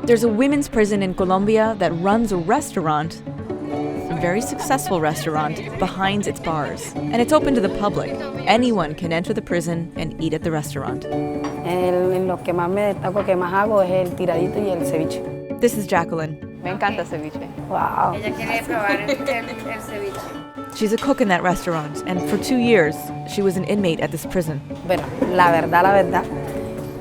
There's a women's prison in Colombia that runs a restaurant, a very successful restaurant, behind its bars. And it's open to the public. Anyone can enter the prison and eat at the restaurant. Lo que más me destaco, que más hago es el tiradito y el ceviche. This is Jacqueline. Me encanta ceviche. Wow. Ella quiere probar el ceviche. She's a cook in that restaurant, and for 2 years, she was an inmate at this prison. Bueno, la verdad,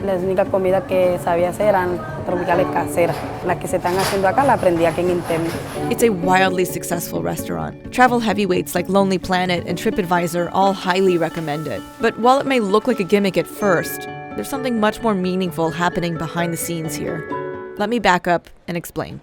las únicas comidas que sabía hacer eran tropicales caseras. Las que se están haciendo acá, las aprendí aquí en Interno. It's a wildly successful restaurant. Travel heavyweights like Lonely Planet and TripAdvisor all highly recommend it. But while it may look like a gimmick at first, there's something much more meaningful happening behind the scenes here. Let me back up and explain.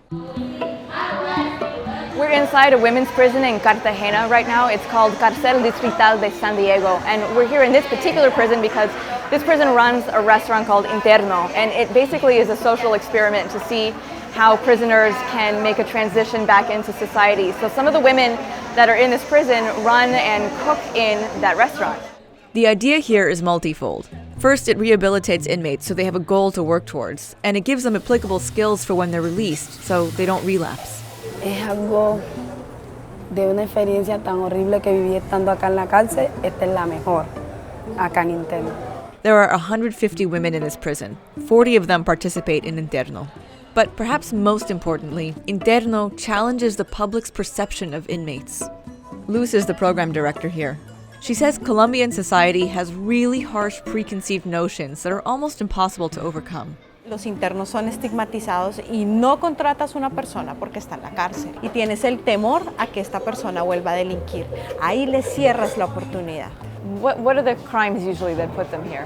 We're inside a women's prison in Cartagena right now. It's called Cárcel Distrital de San Diego. And we're here in this particular prison because this prison runs a restaurant called Interno. And it basically is a social experiment to see how prisoners can make a transition back into society. So some of the women that are in this prison run and cook in that restaurant. The idea here is multifold. First, it rehabilitates inmates so they have a goal to work towards, and it gives them applicable skills for when they're released so they don't relapse. Es algo de una experiencia tan horrible que viví estando acá en la cárcel. Esta es la mejor, acá en Interno. There are 150 women in this prison. 40 of them participate in Interno. But perhaps most importantly, Interno challenges the public's perception of inmates. Luz is the program director here. She says Colombian society has really harsh preconceived notions that are almost impossible to overcome. Los internos son estigmatizados y no contratas una persona porque está en la cárcel y tienes el temor a que esta persona vuelva a delinquir. Ahí le cierras la oportunidad. What are the crimes usually that put them here?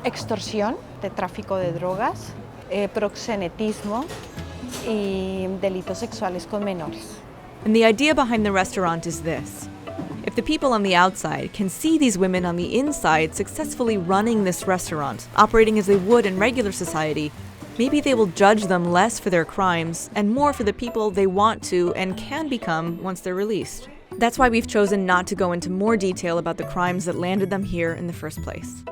Extorsión, de tráfico de drogas, proxenetismo y delitos sexuales con menores. And the idea behind the restaurant is this. If the people on the outside can see these women on the inside successfully running this restaurant, operating as they would in regular society, maybe they will judge them less for their crimes and more for the people they want to and can become once they're released. That's why we've chosen not to go into more detail about the crimes that landed them here in the first place.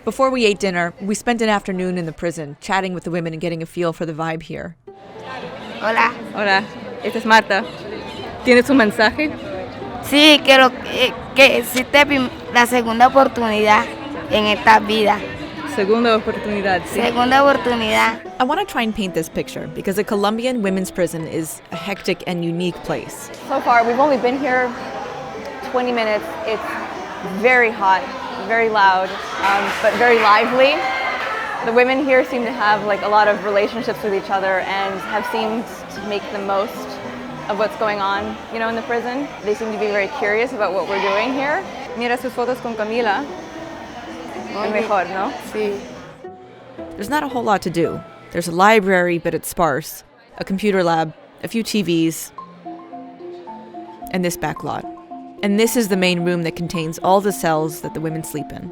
Before we ate dinner, we spent an afternoon in the prison, chatting with the women and getting a feel for the vibe here. Hola. Hola, esta es Marta. ¿Tienes un mensaje? Sí, quiero que existe la segunda oportunidad en esta vida. Segunda oportunidad, sí. Segunda oportunidad. I want to try and paint this picture because a Colombian women's prison is a hectic and unique place. So far, we've only been here 20 minutes. It's very hot, very loud, but very lively. The women here seem to have like a lot of relationships with each other and have seemed to make the most of what's going on, in the prison. They seem to be very curious about what we're doing here. Mira sus fotos con Camila. Es mejor, ¿no? Sí. There's not a whole lot to do. There's a library, but it's sparse, a computer lab, a few TVs, and this back lot. And this is the main room that contains all the cells that the women sleep in.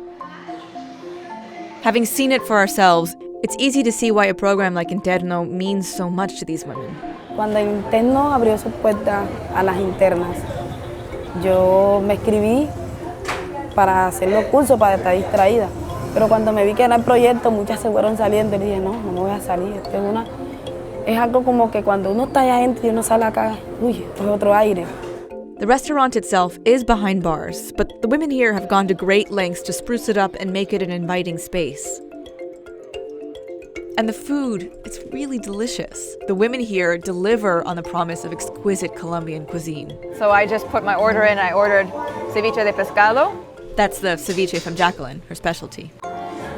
Having seen it for ourselves, it's easy to see why a program like Interno means so much to these women. Cuando Interno abrió sus puertas a las internas, yo me inscribí para hacer los cursos, para estar distraída. Pero cuando me vi que era el proyecto, muchas se fueron saliendo y dije, no me voy a salir. Es algo como que cuando uno está allá adentro y uno sale acá, es otro aire. The restaurant itself is behind bars, but the women here have gone to great lengths to spruce it up and make it an inviting space. And the food, it's really delicious. The women here deliver on the promise of exquisite Colombian cuisine. So I just put my order in. I ordered ceviche de pescado. That's the ceviche from Jacqueline, her specialty.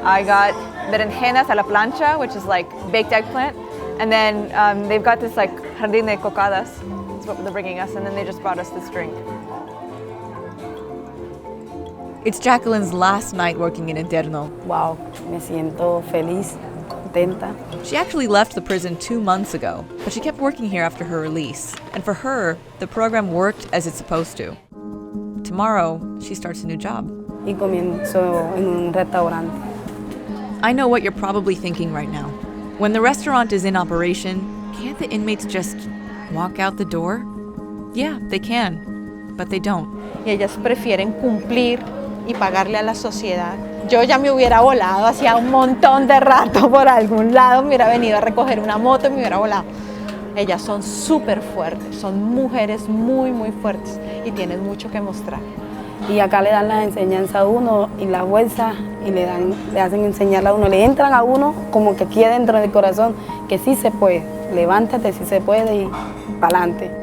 I got berenjenas a la plancha, which is like baked eggplant. And then they've got this like jardín de cocadas. That's what they're bringing us. And then they just brought us this drink. It's Jacqueline's last night working in Interno. Wow, me siento feliz. She actually left the prison 2 months ago, but she kept working here after her release. And for her, the program worked as it's supposed to. Tomorrow, she starts a new job. Y comienzo en un restaurante. I know what you're probably thinking right now. When the restaurant is in operation, can't the inmates just walk out the door? Yeah, they can, but they don't. Y ellas prefieren cumplir y pagarle a la sociedad. Yo ya me hubiera volado hacía un montón de rato por algún lado, me hubiera venido a recoger una moto y me hubiera volado. Ellas son súper fuertes, son mujeres muy, muy fuertes y tienen mucho que mostrar. Y acá le dan las enseñanzas a uno y la fuerza y le hacen enseñar a uno, le entran a uno como que aquí dentro del corazón que sí se puede, levántate, sí se puede y para adelante.